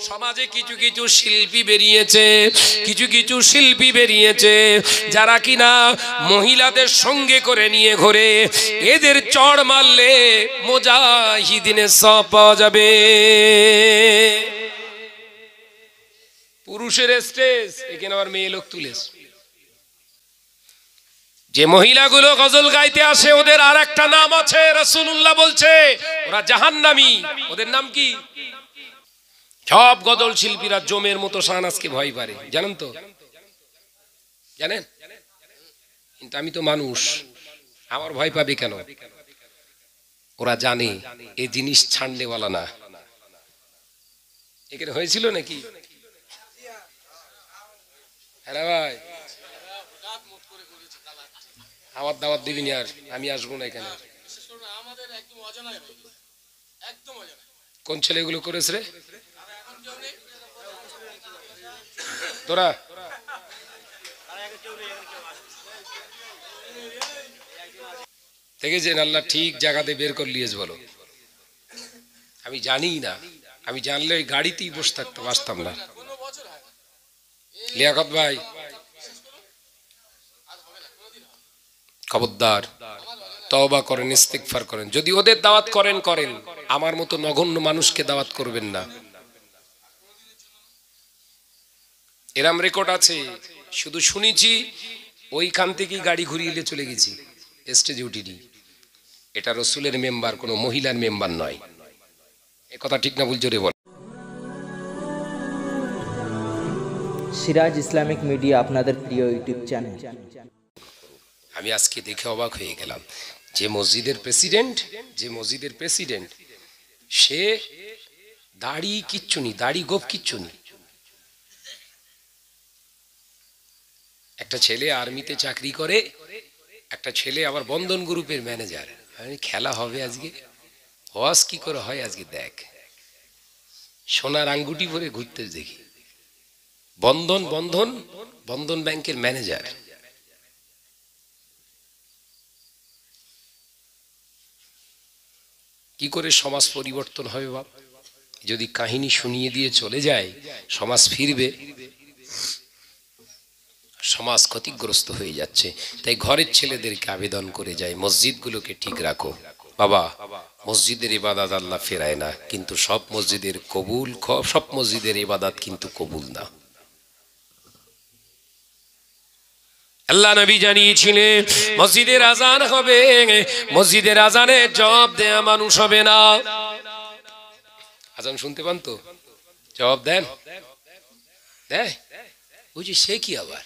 সমাজে কিছু কিছু শিল্পী বেরিয়েছে, কিছু কিছু শিল্পী বেরিয়েছে যারা কিনা মহিলাদের সঙ্গে করে নিয়ে ঘোরে। এদের চড় মারলে মুজাহিদিনের সওয়াব পাওয়া যাবে। পুরুষের স্টেজ, এখানে আবার মেয়ে লোক তুলেছে। যে মহিলাগুলো গজল গাইতে আসে ওদের আর একটা নাম আছে, রাসূলুল্লাহ বলছে ওরা জাহান্নামী। ওদের নাম কি? সব গজল শিল্পীরা জমের মতো শাহনাজকে ভয় পারে, জানেন তো? জানেন? কিন্তু আমি তো মানুষ, আমার ভয় পাবে কেন? ওরা জানে এই জিনিস ছাড়নেওয়ালা না। এখানে হয়েছিল নাকি? হ্যাঁ ভাই, আমার দাওয়াত দিবিনি আর, আমি আসবো না এখানে। কোন ছেলেগুলো করেছে রে তোরা? দেখেছেন আল্লাহ ঠিক জায়গাতে বের করলিয়েছ বলো। আমি জানি না, আমি জানলে ওই গাড়িতেই বসে থাকতাম, আসতাম না। লিয়াকত ভাই খবরদার, তওবা করেন, ইস্তিগফার করেন। যদি ওদের দাওয়াত করেন করেন, আমার মতো নগণ্য মানুষকে দাওয়াত করবেন না। এরম রেকর্ড আছে, শুধু শুনেছি, ওইখান থেকেই গাড়ি ঘুরিয়ে চলে গেছি, স্টেজে উঠিনি। এটা রসুলের মেম্বার, কোনো মহিলার মেম্বার নয়। এ কথা ঠিক না ভুল জোরে বল। সিরাজ ইসলামিক মিডিয়া আপনাদের প্রিয় ইউটিউব চ্যানেল। আমি আজকে দেখে অবাক হয়ে গেলাম, যে মসজিদের প্রেসিডেন্ট সে দাড়ি কিচ্ছু নি, দাড়ি গোপ কিচ্ছু নি। একটা ছেলে আর্মিতে চাকরি করে, একটা ছেলে আবার বন্ধন গ্রুপের ম্যানেজার। খেলা হবে আজকে, হওয়াজ কি করে হয় আজকে দেখ। সোনার আঙ্গুটি পরে ঘুরতে দেখি, বন্ধন ব্যাংকের ম্যানেজার। কি করে সমাজ পরিবর্তন হবে বাপ? যদি কাহিনী শুনিয়ে দিয়ে চলে যায়, সমাজ ফিরবে? সমাজ ক্ষতিগ্রস্ত হয়ে যাচ্ছে। তাই ঘরের ছেলেদেরকে আবেদন করে যায়, মসজিদগুলোকে ঠিক রাখো বাবা। মসজিদের ইবাদত আল্লাহ ফেরায় না, কিন্তু সব মসজিদের ইবাদত কিন্তু কবুল না। আল্লাহ নবী জানিয়েছিলেন মসজিদের আজান হবে, মসজিদের আজানে জবাব দেয়া মানুষ হবে না। আজান শুনতে পান তো? জবাব দেন? দেয়? বুঝি সে কি আবার?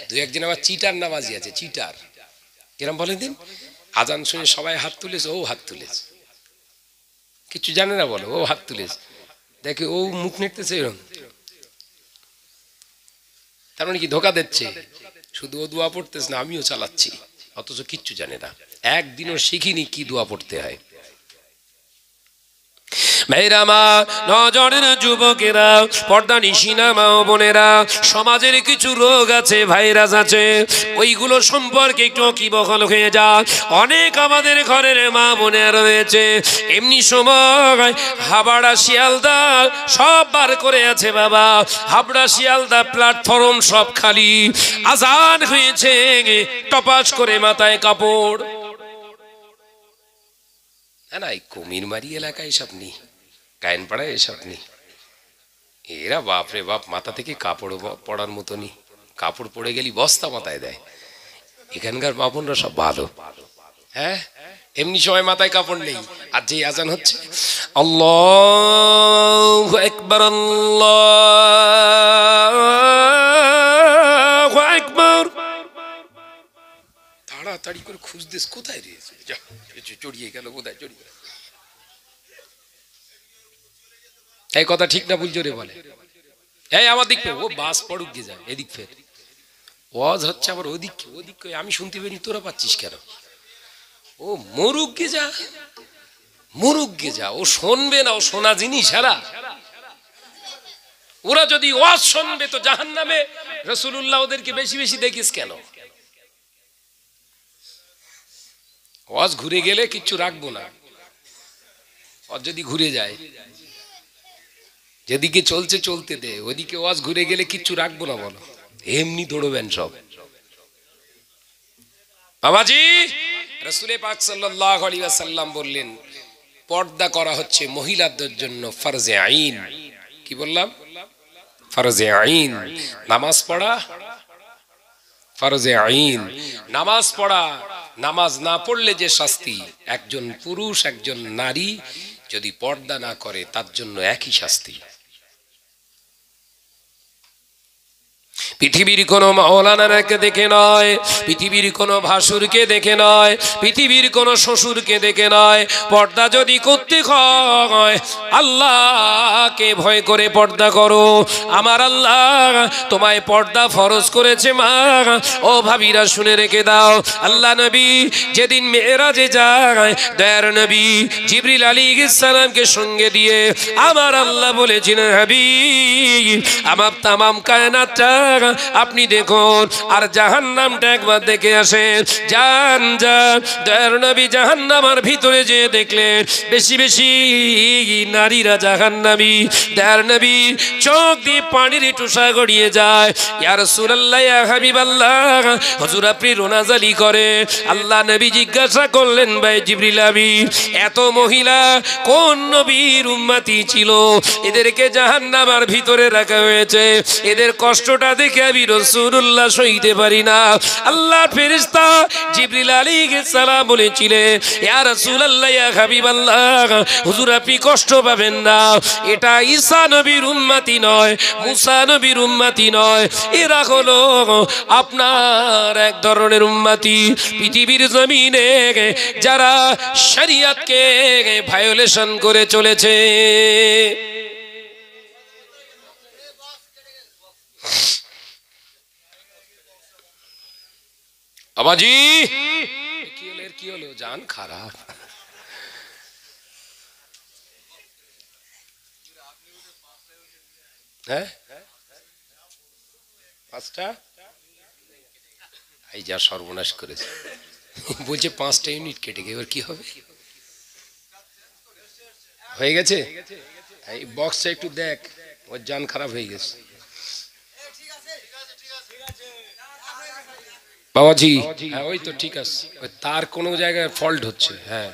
দু একজন আবার চিটার নামাজি আছে, চিটার। কিরম বলেন দিন? আজান শুনে সবাই হাত তুলেছে, ও হাত তুলেছে, কিছু জানে না বলো, ও হাত তুলেছে, দেখে ও মুখ নেড়তেছে এরকম, তার মানে কি ধোকা দিচ্ছে? শুধু ও দোয়া পড়তেছে না, আমিও চালাচ্ছি, অথচ কিচ্ছু জানে না, একদিনও শিখিনি কি দোয়া পড়তে হয়। মেয়েরা মা, নজরের যুবকেরা, পর্দা নিশিনা মা ও বোনেরা, সমাজের কিছু রোগ আছে, ভাইরাস আছে, ওইগুলো সম্পর্কে একটু ওয়াকিবহাল হয়ে যা। অনেক আমাদের ঘরের মা বোনেরা রয়েছে, এমনি সময় হাবড়া শিয়ালদা সব বার করে আছে বাবা, হাবড়া শিয়ালদা প্ল্যাটফর্ম সব খালি, আজান হয়েছে, টপাস করে মাথায় কাপড়। না এই কুমিরমারি এলাকায় এসব নেই, কায়নপাড়ায় এসব নেই। এরা বাপরে বাপ, মাথা থেকে কাপড় পড়ার মতো নি, কাপড় পড়ে গেলি বস্তা মাথায় দেয়। এখানকার বাপনরা সব ভালো। হ্যাঁ, এমনি সময় মাথায় কাপড় নেই, আর যে আজান হচ্ছে আল্লাহু আকবার, আল্লাহু আকবার, তাড়াতাড়ি করে খুঁজতেছ কোথায় রয়েছে, যা চড়িয়ে গেল বোধহয়, চড়িয়ে। এই কথা ঠিক না ভুল জোরে বলে? এই আমার দিক ও বাস পড়ুক গে যায়, এদিক ফের ওয়াজ হচ্ছে আবার ওদিক আমি শুনতে পাইনি, তোরা পাচ্ছিস কেন? ও মরুক গে যা, মরুক গে যা, ও শুনবে না, ও শোনা জিনিস হারা। ওরা যদি ওয়াজ শুনবে তো জাহান্নামে। রাসূলুল্লাহ ওদেরকে বেশি বেশি দেখিস কেন? ওয়াজ ঘুরে গেলে কিচ্ছু রাখবো না, ওর যদি ঘুরে যায়, যেদিকে চলছে চলতে দে, ওদিকে ওয়াজ ঘুরে গেলে কিচ্ছু রাখবো না বলো, এমনি দৌড়বেন সব। বাবাজি, রাসূল পাক সাল্লাল্লাহু আলাইহি ওয়াসাল্লাম বললেন পর্দা করা হচ্ছে মহিলাদের জন্য ফরজে আইন। কি বললাম? ফরজে আইন। নামাজ পড়া ফরজে আইন। নামাজ পড়া, নামাজ না পড়লে যে শাস্তি, একজন পুরুষ একজন নারী যদি পর্দা না করে তার জন্য একই শাস্তি। পৃথিবীর কোন মাওলানাকে দেখে নয়, পৃথিবীর কোন ভাসুরকে দেখে নয়, পৃথিবীর কোন শ্বশুরকে দেখে নয়, পর্দা যদি করতে হয় আল্লাহকে ভয় করে পর্দা করো। আমার আল্লাহ তোমায় পর্দা ফরজ করেছে মা। ও ভাবিরা শুনে রেখে দাও, আল্লাহ নবী যেদিন মেরাজে যায়, দয়ার নবী জিবরিল আলাইহিস সালামকে সঙ্গে দিয়ে আমার আল্লাহ বলেছিলেন, হাবিব আমার তামাম কায়নাতটা আপনি দেখুন আর জাহান্নামটা একবার দেখে আসেন। যান যান, দয়ার নবী জাহান্নামের ভিতরে যে দেখলেন বেশি বেশি নারীরা জাহান্নামী। দয়ার নবী চোখ দিয়ে পানির টুসা গড়িয়ে যায়। ইয়া রাসূলুল্লাহ, ইয়া হাবিবাল্লাহ, হুজুর আপনি রোনাজালি করে। আল্লাহ নবী জিজ্ঞাসা করলেন, ভাই জিবরিল আমিন, এত মহিলা কোন নবীর উম্মতি ছিল এদেরকে জাহান্নামের ভিতরে রাখা হয়েছে? এদের কষ্টটা দেখে আমি রাসূলুল্লাহ সইতে পারি না। আল্লাহ ফেরেশতা জিবরিল আলাইহিস সালাম বলেছিলেন, ইয়া রাসূলুল্লাহ, ইয়া হাবিবাল্লাহ, হুজুর আপনি কষ্ট পাবেন না। এটা ঈসা নবীর উম্মতি নয়, মুসা নবীর উম্মতি নয়, এরা হলো আপনার এক ধরনের উম্মতি। পৃথিবীর জমিনে যারা শরীয়তকে ভায়োলেশন করে চলেছে। আবাজি কি হলো জান খারাপ? হ্যাঁ, পাঁচটা এই যা সর্বনাশ করেছে। বলছে 5টা ইউনিট কেটে গেছে, এবার কি হবে? হয়ে গেছে, এই বক্সটা একটু দেখ, ওর জান খারাপ হয়ে গেছে। বাবাজি হ্যাঁ ওই তো ঠিক আছে, তার কোনো জায়গায় ফল্ট হচ্ছে। হ্যাঁ,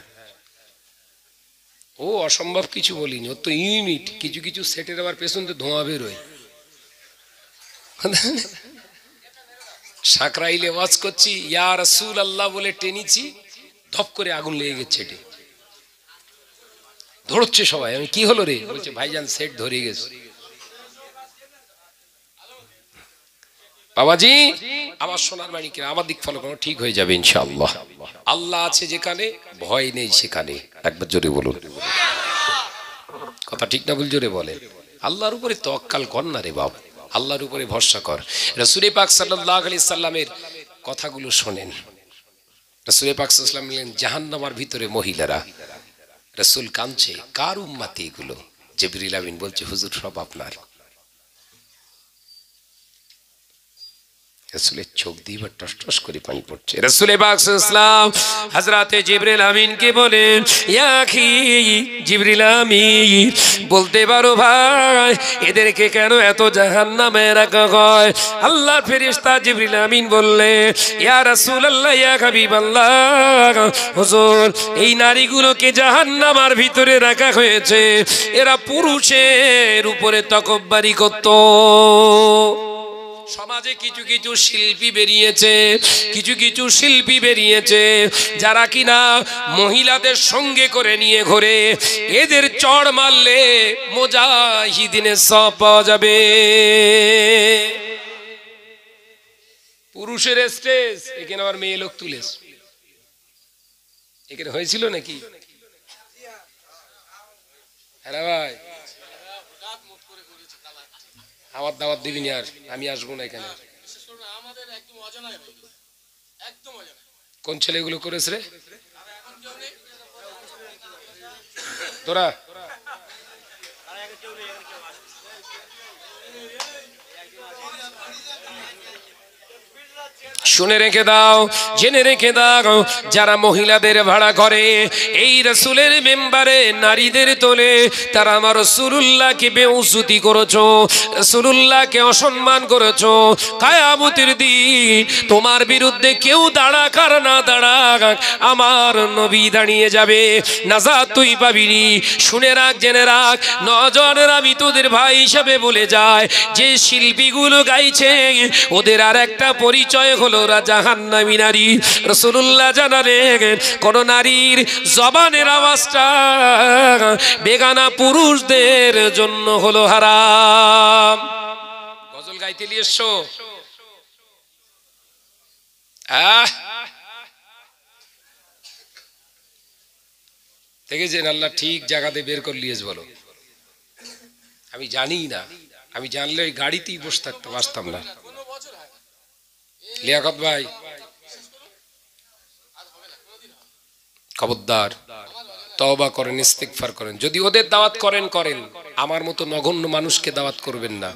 ও অসম্ভব কিছু বলিনি, ও তো ইউনিট। কিছু কিছু সেটের আবার পেছন তো ধোঁয়া বেরোয়। সাকরাইলে ওয়াজ করছি, ইয়া রাসূলুল্লাহ বলে টেনিছি, ধপ করে আগুন লেগে গেছে সেটে। ধরছে সবাই, আমি কি হলো রে? বলছে ভাইজান সেট ধরে গেছে। বাবাজি আমার সোনার মানিকের, আমার দিক ফলো করো, ঠিক হয়ে যাবে ইনশাআল্লাহ। আল্লাহ আছে যেখানে ভয় নেই সেখানে। একবার জোরে বলুন, কথা ঠিক না ভুল? জোরে বলে। আল্লাহর উপরে তাওয়াক্কাল কর না রে বাবা, আল্লাহর উপরে ভরসা কর। রাসূল পাক সাল্লাল্লাহু আলাইহি সাল্লামের কথাগুলো শোনেন। রাসূল পাক সাল্লাল্লাহু আলাইহি সাল্লাম বললেন জাহান্নামের ভিতরে মহিলারা। রাসূল কাঁদছে, কার উম্মতি এগুলো? জিবরিল আমিন বলছে, হুজুর সব আপনার। রাসূলের চোখ দিয়ে টস টস করে পানি পড়ছে। রাসূল পাক সাল্লাল্লাহু আলাইহি ওয়াসাল্লাম হযরতে জিবরিল আমিনকে বলেন, ইয়া আখি জিবরিল আমিন, বলতে পারো ভাই এদেরকে কেন এত জাহান্নামে রাখা হয়? আল্লাহর ফেরেশতা জিবরিল আমিন বললেন, ইয়া রাসূলুল্লাহ, ইয়া হাবিবাল্লাহ, হুজুর এই নারীগুলোকে জাহান্নামের ভিতরে রাখা হয়েছে, এরা পুরুষের উপরে তাকব্বুরি করত। সমাজে কিছু কিছু শিল্পী বেরিয়েছে, কিছু কিছু শিল্পী বেরিয়েছে যারা কিনা মহিলাদের সঙ্গে করে নিয়ে ঘোরে। এদের চড় মারলে মুজাহিদিনের সওয়াব পাওয়া যাবে। পুরুষের স্টেজ, এখানে আবার মেয়ে লোক তুলেছে। এখানে হয়েছিল নাকি? হ্যাঁ ভাই, আমার দাওয়াত দিবিনি আর, আমি আসবো না এখানে। কোন ছেলেগুলো করেছে রে তোরা? শুনে রেখে দাও, জেনে রেখে দাও, যারা মহিলাদের ভাড়া করে এই রাসূলের মেম্বারে নারীদের তোলে, তারা আমার রাসূলুল্লাহকে বেউজ্জতি করেছো, রাসূলুল্লাহকে অসম্মান করেছো। কিয়ামতের দিন তোমার বিরুদ্ধে কেউ দাঁড়াক আর না দাঁড়াক, আমার নবী দাঁড়িয়ে যাবে, নাজাত তুই পাবিনি। শুনে রাখ, জেনে রাখ, নজরের আমি তোদের ভাই হিসাবে বলে যায়, যে শিল্পীগুলো গাইছে ওদের আর একটা পরিচয় হলো ওরা জাহান্নামী নারী। রাসূলুল্লাহ জানালেন কোন নারীর জবানের আওয়াজটা বেগানা পুরুষদের জন্য হলো হারাম। গজল গাইতে নিয়ে এসছো? দেখেছেন আল্লাহ ঠিক জায়গাতে বের করে লিয়েছ। বলো আমি জানি না, আমি জানলে ওই গাড়িতেই বসে থাকতাম, আসতাম না। লিয়াকত ভাই খবরদার, তওবা করেন, ইস্তিগফার করেন। যদি ওদের দাওয়াত করেন করেন, আমার মতো নগণ্য মানুষকে দাওয়াত করবেন না।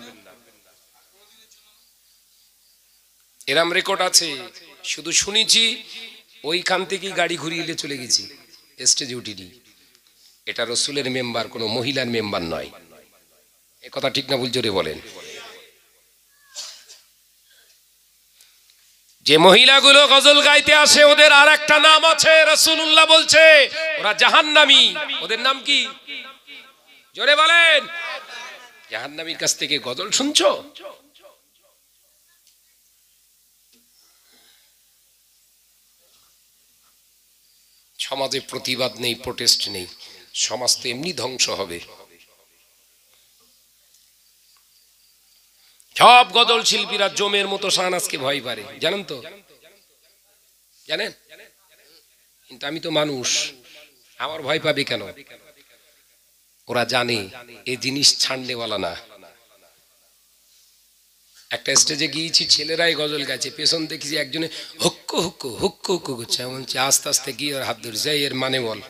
এরম রেকর্ড আছে, শুধু শুনেছি, ওইখান থেকেই গাড়ি ঘুরিয়ে চলে গেছি, স্টেজে উঠিনি। এটা রাসূলের মেম্বার, কোনো মহিলার মেম্বার নয়। এ কথা ঠিক না ভুল জোরে বলেন। যে মহিলাগুলো গজল গাইতে আসে ওদের আর একটা নাম আছে, রাসূলুল্লাহ বলছে ওরা জাহান্নামী। ওদের নাম কি? জোরে বলেন। জাহান্নামীর কাছ থেকে গজল শুনছো? সমাজে প্রতিবাদ নেই, প্রোটেস্ট নেই, সমাজ তো এমনি ধ্বংস হবে। সব গজল শিল্পীরা জমের মতো শাহনাজকে ভয় পারে, জানেন তো? জানেন? কিন্তু আমি তো মানুষ, আমার ভয় পাবে কেন? ওরা জানে এই জিনিস ছাড়নেওয়ালা না। একটা স্টেজে গিয়েছি, ছেলেরাই গজল গাইছে, পেছন দেখেছি একজনে হুক্কু হুক্কু হুক্কু হুক্কু করছে। এমন আস্তে আস্তে গিয়ে ওর হাত ধরছে, এর মানে বল।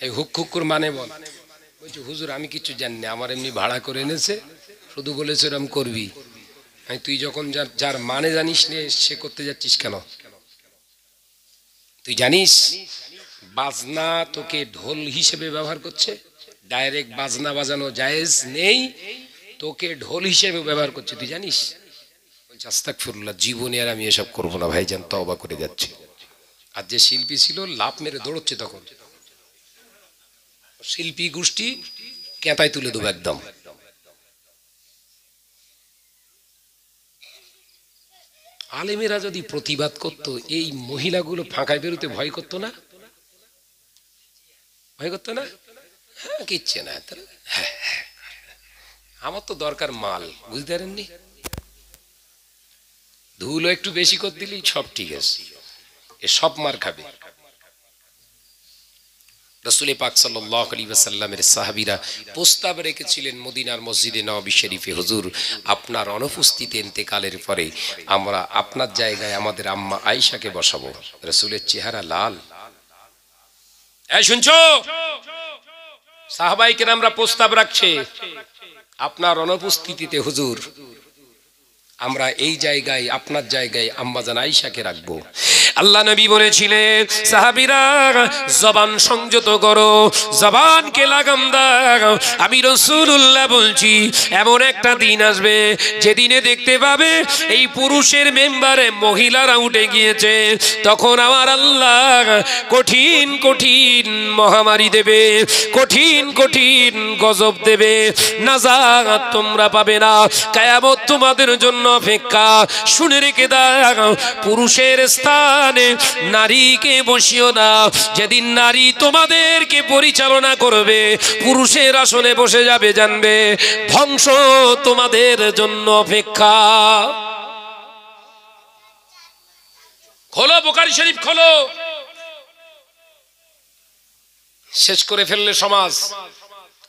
এই হুক হুক্কুর মানে বল। বলছি হুজুর আমি কিছু জানি না, আমার এমনি ভাড়া করে এনেছে, শুধু বলেছে এরম করবি। তুই যখন যার মানে জানিস নে, সে করতে যাচ্ছিস কেন? তুই জানিস বাজনা তোকে ঢোল হিসেবে ব্যবহার করছে, ডাইরেক্ট বাজনা বাজানো জায়েজ নেই, তোকে ঢোল হিসেবে ব্যবহার করছে, তুই জানিস? বলছে আস্তাগফিরুল্লাহ, জীবনে আর আমি এসব করবো না ভাইজান, তওবা করে যাচ্ছে। আর যে শিল্পী ছিল লাফ মেরে দৌড়চ্ছে, তখন শিল্পী গোষ্ঠী কেঁতায় তুলে দেবো একদম। আলেমেরা যদি প্রতিবাদ করত, এই মহিলাগুলো ফাঁকায় বেরোতে ভয় করতো না? ভয় করতো না? হ্যাঁ কিচ্ছে না, আমার তো দরকার মাল, বুঝতে পারেননি? ধুলো একটু বেশি করে দিলি সব ঠিক আছে, এ সব মার খাবে। রাসূল পাক সাল্লাল্লাহু আলাইহি ওয়াসাল্লামের সাহাবীরা প্রস্তাব রেখেছিলেন মদিনার মসজিদে নববী শরীফে, হুজুর আপনার অনুপস্থিতিতে ইন্তেকালের পরে আমরা আপনার জায়গায় আমাদের আম্মা আয়েশাকে বসাবো। রাসূলের চেহারা লাল। এই শুনছো? সাহাবায়ে কেরামরা প্রস্তাব রাখছে, আপনার অনুপস্থিতিতে হুজুর আমরা এই জায়গায় আপনার জায়গায় আম্মাজান আয়েশাকে রাখবো। আল্লাহ নবী বলেছিলেন সাহাবীরা জবান সংযত করো, জবানকে লাগাম দাও। আমি রাসূলুল্লাহ বলছি এমন একটা দিন আসবে যেদিনে দেখতে পাবে এই পুরুষের মেম্বারে মহিলারা উঠে গিয়েছে, তখন আমার আল্লাহ কঠিন কঠিন মহামারী দেবে, কঠিন কঠিন গজব দেবে, নাজাত তোমরা পাবে না, কিয়ামত তোমাদের জন্য অপেক্ষা। শুনে রেখে দাও, পুরুষের স্থানে নারীকে বসিও না। যেদিন নারী তোমাদেরকে পরিচালনা করবে, পুরুষের আসনে বসে যাবে, জানবে ধ্বংস তোমাদের জন্য অপেক্ষা। খোলো বুখারী শরীফ খোলো। শেষ করে ফেললে সমাজ,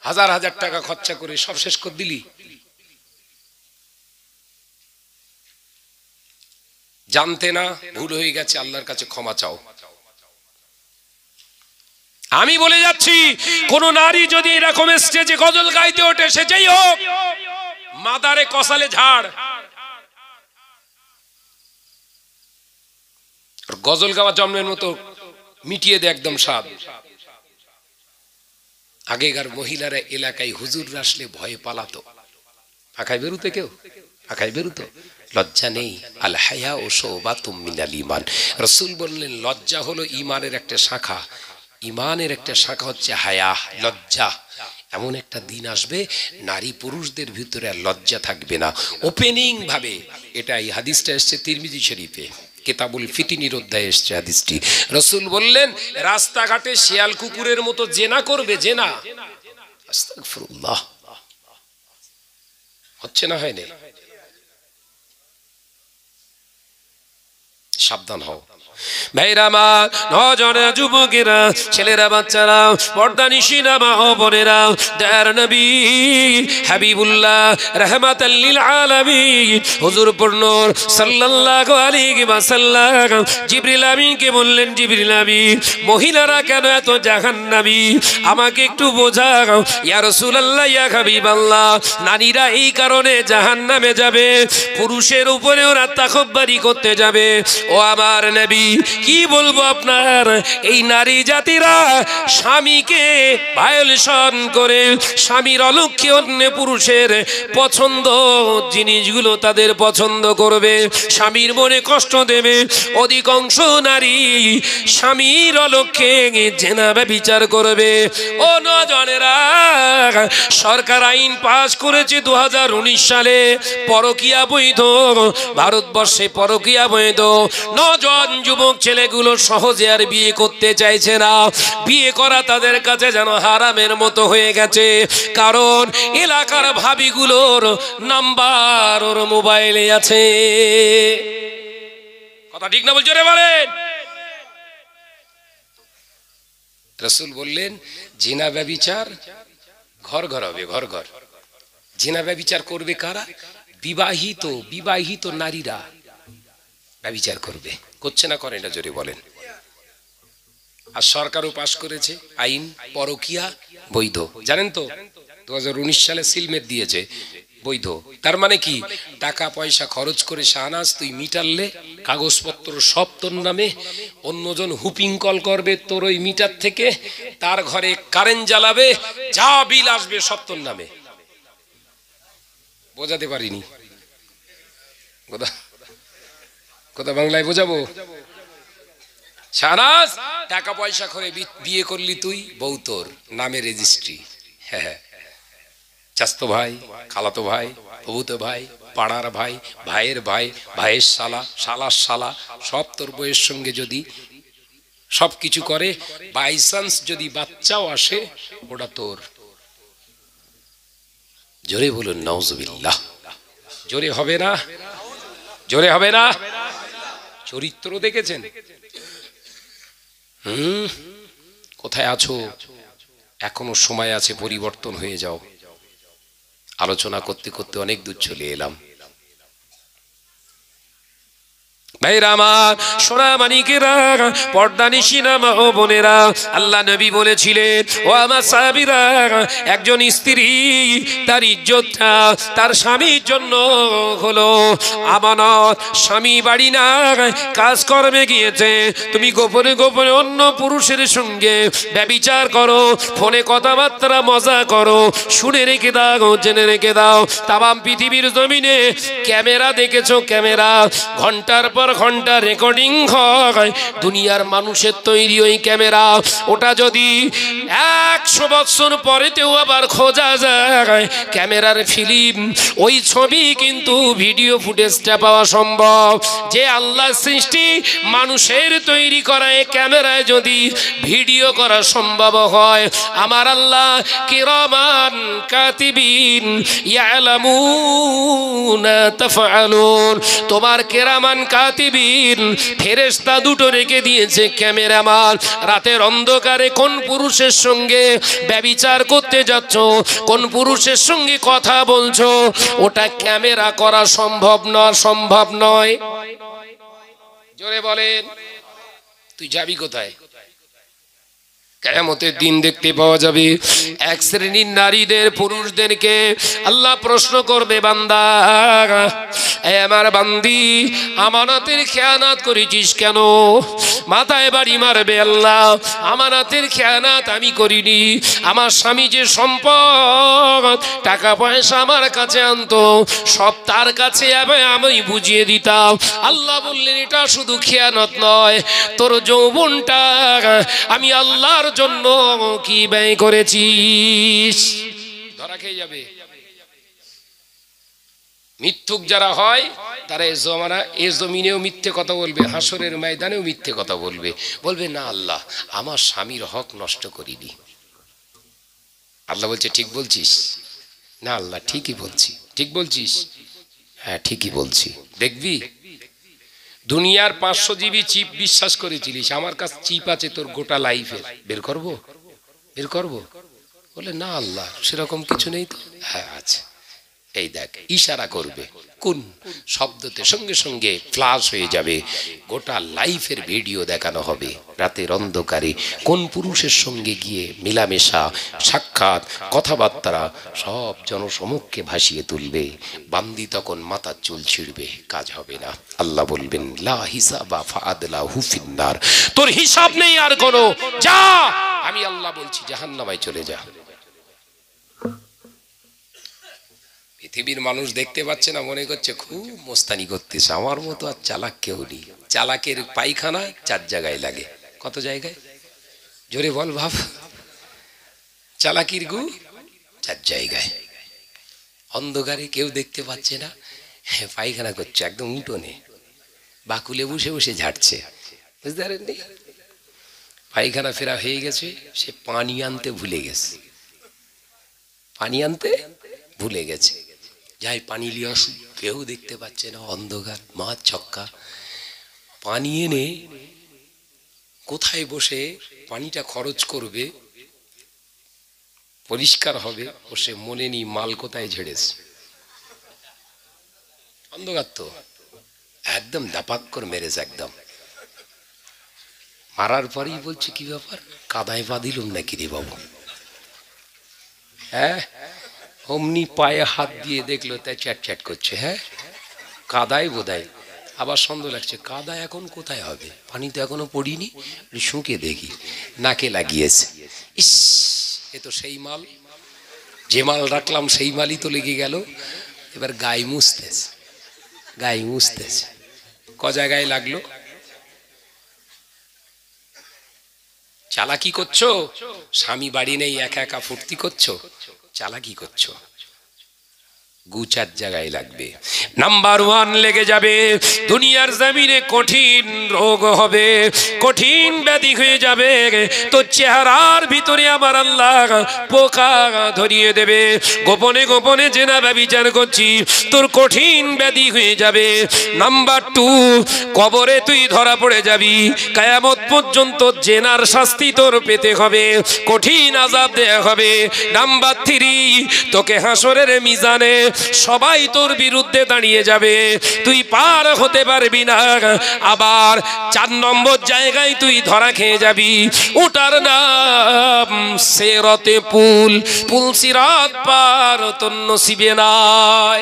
হাজার হাজার টাকা খরচা করে সব শেষ করে দিলি। জানতে না, ভুল হয়ে গেছে, আল্লাহর কাছে ক্ষমা চাও। আমি বলে যাচ্ছি, কোন নারী যদি এরকম স্টেজে গজল গাইতে ওঠে, সে যেই হোক, মাদারে কসালে ঝাড়। গজল গাওয়া জন্মের মতো মিটিয়ে দে একদম স্বাদ। আগেকার মহিলারা এলাকায় হুজুর আসলে ভয়ে পালাতো, আখায় বেরুতে, কেউ আখায় বেরুতো, লজ্জা নেই। আল হায়া ও শোবাতুম মিনাল ঈমান। রাসূল বললেন লজ্জা হলো ঈমানের একটা শাখা। ঈমানের একটা শাখা হচ্ছে হায়া, লজ্জা। এমন একটা দিন আসবে নারী পুরুষদের ভিতরে আর লজ্জা থাকবে না। ওপেনিং ভাবে এটা এই হাদিসটা এসছে তিরমিজি শরীফে, কিতাবুল ফিতিনির অধ্যায়ে এসছে হাদিসটি। রাসূল বললেন রাস্তাঘাটে শিয়াল কুকুরের মতো জেনা করবে, জেনা। আস্তাগফিরুল্লাহ। হচ্ছে না, হয়নি? সাবধান হও ভাইরা, মা নজনের যুবকেরা, ছেলেরা, বাচ্চারা, পর্দানিশিনা মা ও বোনেরা, দয়ার নবী হাবিবুল্লাহ রাহমাতাল লিল আলামিন হুজুর পূর্ণর সাল্লাল্লাহু আলাইহি ওয়াসাল্লাম জিবরিল আমিনকে বললেন, জিবরিল আমিন মহিলারা কেন এত জাহান্নামী, আমাকে একটু বোঝাও ইয়া রাসূলুল্লাহ, ইয়া হাবিবাল্লাহ। নারীরা এই কারণে জাহান্নামে যাবে, পুরুষের উপরে ওরা তাকব্বুরি করতে যাবে। ও আমার নবী, কি বলবো আপনার, এই নারী জাতিরা স্বামীকে ভায়োলেশন করে, স্বামীর অলক্ষ্যে অন্য পুরুষের পছন্দ জিনিসগুলো তাদের পছন্দ করবে, স্বামীর মনে কষ্ট দেবে। অধিকাংশ নারী স্বামীর অলক্ষ্যে জেনা ব্যভিচার করবে। ও নজনেরা, সরকার আইন পাস করেছে 2019 সালে, পরকীয়া বৈধ, ভারতবর্ষে পরকীয়া বৈধ। নজন যুবক ছেলেগুলো সহজে আর বিয়ে করতে চাইছে না, বিয়ে করা তাদের কাছে যেন হারামের মতো হয়ে গেছে। কারণ এলাকার ভাবিগুলোর নাম্বার ওর মোবাইলে আছে। কথা ঠিক না বলছো রে? বলেন। রাসূল বললেন জিনা ব্যভিচার ঘর ঘর হবে, ঘর ঘর। জিনা ব্যভিচার করবে কারা? বিবাহিত নারীরা ব্যভিচার করবে। করছে না, করে না? জোরে বলেন। আর সরকারও পাশ করেছে আইন, পরকীয়া বৈধ। জানেন তো 2019 সালে সিলমেট দিয়েছে বৈধ। তার মানে কি, টাকা পয়সা খরচ করে শাহনাজ তুই মিটারলে, কাগজপত্র সব তোর নামে, অন্যজন হুপিং কল করবে তোর ওই মিটার থেকে, তার ঘরে কারেন্ট জ্বালাবে, যা বিল আসবে সব তোর নামে। বোঝাতে পারিনি কথা বাংলায় বোঝাবো? শাহনাজ টাকা পয়সা করে বিয়ে করলি তুই, বউ তোর নামে রেজিস্ট্রি। হ্যাঁ, চাস্তো ভাই, খালাতো ভাই, ফুফুতো ভাই, পাড়ার ভাই, ভাইয়ের ভাই, ভাইয়ের শালা, শালার শালা, সব তোর বউয়ের সঙ্গে যদি সব কিছু করে, বাই চান্স যদি বাচ্চাও আসে, ওটা তোর। জোরে বলুন নাউজুবিল্লাহ। জোরে হবে না? জোরে হবে না? চরিত্র দেখেছেন? কোথায় আছো? এখনো সময় আছে, পরিবর্তন হয়ে যাও। আলোচনা করতে করতে অনেক দূর চলে এলাম। ভাইরা আমার, সোনা মানিকেরা, পর্দানিশিনা মা ও বোনেরা, আল্লাহ নবী বলেছিলেন, ও আমার সাহাবীরা, একজন স্ত্রী তার ইজ্জতটা তার স্বামীর জন্য হলো আমানত। স্বামী বাড়ি না, কাজকর্মে গিয়েছে, তুমি গোপনে গোপনে অন্য পুরুষের সঙ্গে ব্যভিচার করো, ফোনে কথাবার্তা মজা করো, শুনে রেখে দাও, জেনে রেখে দাও, তামাম পৃথিবীর জমিনে ক্যামেরা দেখেছো, ক্যামেরা ঘন্টার পর ঘন্টা রেকর্ডিং হয়। দুনিয়ার মানুষের তৈরি ওই ক্যামেরা, ওটা যদি 100 বছর পরেতেও আবার খোঁজা যায়, ক্যামেরার ফিল্ম, ওই ছবি কিন্তু ভিডিও ফুটেজটা পাওয়া সম্ভব। যে আল্লাহ সৃষ্টি মানুষের তৈরি করা এই ক্যামেরায় যদি ভিডিও করা সম্ভব হয়, আমার আল্লাহ কিরামান কাতিবিন ইয়ালামুনা তাফআলুন, তোমার কিরামান কাতিবিন ফেরেশতা দুটো রেখে দিয়েছে ক্যামেরাম্যান। রাতের অন্ধকারে কোন পুরুষের সঙ্গে ব্যভিচার করতে যাচ্ছ, কোন পুরুষের সঙ্গে কথা বলছো, ওটা ক্যামেরা করা সম্ভব নয়, সম্ভব নয়। জোরে বলেন। তুই যাবি কোথায়? কিয়ামতের দিন দেখতে পাওয়া যাবে এক শ্রেণীর নারীদের পুরুষদেরকে আল্লাহ প্রশ্ন করবে, বান্দা, এ আমার বান্দি, আমানতের খেয়ানত করেছিস কেন? মাথায় বাড়ি মারবে আল্লাহ, আমানতের খেয়ানত আমি করিনি। আমার স্বামী যে সম্পদ টাকা পয়সা আমার কাছে আনতো সব তার কাছে আমি বুঝিয়ে দিতাম। আল্লাহ বললেন, এটা শুধু খেয়ানত নয়, তোর যৌবনটা আমি আল্লাহর জন্য কি ব্যয় করেছিস। ধরা খেয়ে যাবে। মিথ্যুক যারা হয় তারা এ জমিনেও মিথ্যে কথা বলবে, হাসরের ময়দানেও মিথ্যে কথা বলবে। বলবে, না আল্লাহ, আমার স্বামীর হক নষ্ট করিনি। আল্লাহ বলছে, ঠিক বলছিস? না আল্লাহ, ঠিকই বলছি। ঠিক বলছিস? হ্যাঁ, ঠিকই বলছি। দেখবি, দুনিয়ার 500 জিবি চিপ বিশ্বাস করেছিলিস, আমার কাছে চিপ আছে তোর গোটা লাইফের, বের করব? বের করব? বলে, না আল্লাহ, সেরকম কিছু নেই তো। হ্যাঁ আছে, এই দেখ। ইশারা করবে, কোন শব্দতে সঙ্গে সঙ্গে ফ্লাশ হয়ে যাবে, গোটা লাইফের ভিডিও দেখানো হবে। রাতের অন্ধকারে কোন পুরুষের সঙ্গে গিয়ে মেলামেশা, সাক্ষাৎ, কথাবার্তা সব জনসমক্ষে ভাসিয়ে তুলবে। বান্দি তখন মাথার চুল ছিঁড়বে, কাজ হবে না। আল্লাহ বলবেন, লা হিসাবা ফাআদলাহু ফিন্নার, তোর হিসাব নেই আর কোনো, যা, আমি আল্লাহ বলছি জাহান্নামে চলে যা। পৃথিবীর মানুষ দেখতে পাচ্ছে না, মনে করছে খুব মোস্তানি করতেছে, আমার মতো আর চালাক কেউ নেই। চালাকের পায়খানা 4 জায়গায় লাগে। কত জায়গায়? জোরে বল ভাব। চালাকির গু 4 জায়গায়। অন্ধকারে কেউ দেখতে পাচ্ছে না, পায়খানা করছে একদম উঠোনে, বাকুলে বসে বসে ঝাড়ছে, বুঝতে পারেননি? পায়খানা ফেরা হয়ে গেছে, সে পানি আনতে ভুলে গেছে, পানি আনতে ভুলে গেছে। যাই পানি নিয়ে আসি, কেউ দেখতে পাচ্ছে না, অন্ধকার, মাছ ছক্কা। পানি এনে কোথায় বসে পানিটা খরচ করবে, পরিষ্কার হবে, ও সে মনে নি মাল কোথায় ঝেড়েছে। অন্ধকার তো একদম দাপাক করে মেরেছে, একদম মারার পরেই বলছে, কি ব্যাপার, কাদায় পা দিলুম নাকি রে বাবু? হ্যাঁ, অমনি পায়ে হাত দিয়ে দেখলো, তাই চ্যাট চ্যাট করছে। হ্যাঁ, কাদায় বোধহয়। আবার সন্দেহ লাগছে, কাদা এখন কোথায় হবে, পানি তো এখনো পড়িনি, শুঁকে দেখি, নাকে লাগিয়েছে। ইস, এ তো সেই মাল, যে মাল রাখলাম সেই মালই তো লেগে গেল। এবার গায়ে মুছতেছে, গায়ে মুছতেছে। ক জায়গায় লাগলো? চালাকি করছো, স্বামী বাড়ি নেই, একা একা ফুর্তি করছো, চালাকি করছো, 2-4 জায়গায় লাগবে। নাম্বার 1 লেগে যাবে, দুনিয়ার জমিনে কঠিন রোগ হবে, কঠিন ব্যাধি হয়ে যাবে, তো চেহারার ভিতরে আমার আল্লাহ পোকা ধরিয়ে দেবে। গোপনে গোপনে জেনা ব্যভিচার করছি, তোর কঠিন ব্যাধি হয়ে যাবে। নাম্বার 2, কবরে তুই ধরা পড়ে যাবি, কিয়ামত পর্যন্ত জেনার শাস্তি তোর পেতে হবে, কঠিন আযাব দেয়া হবে। নাম্বার 3, তোকে হাসরের মিজানে সবাই তোর বিরুদ্ধে দাঁড়িয়ে যাবে, তুই পার হতে পারবি না। আবার 4 নম্বর জায়গায় তুই ধরা খেয়ে যাবি, ওটার নাম সিরাতে পুল। পুল সিরাত পার তোর নসিবে নাই।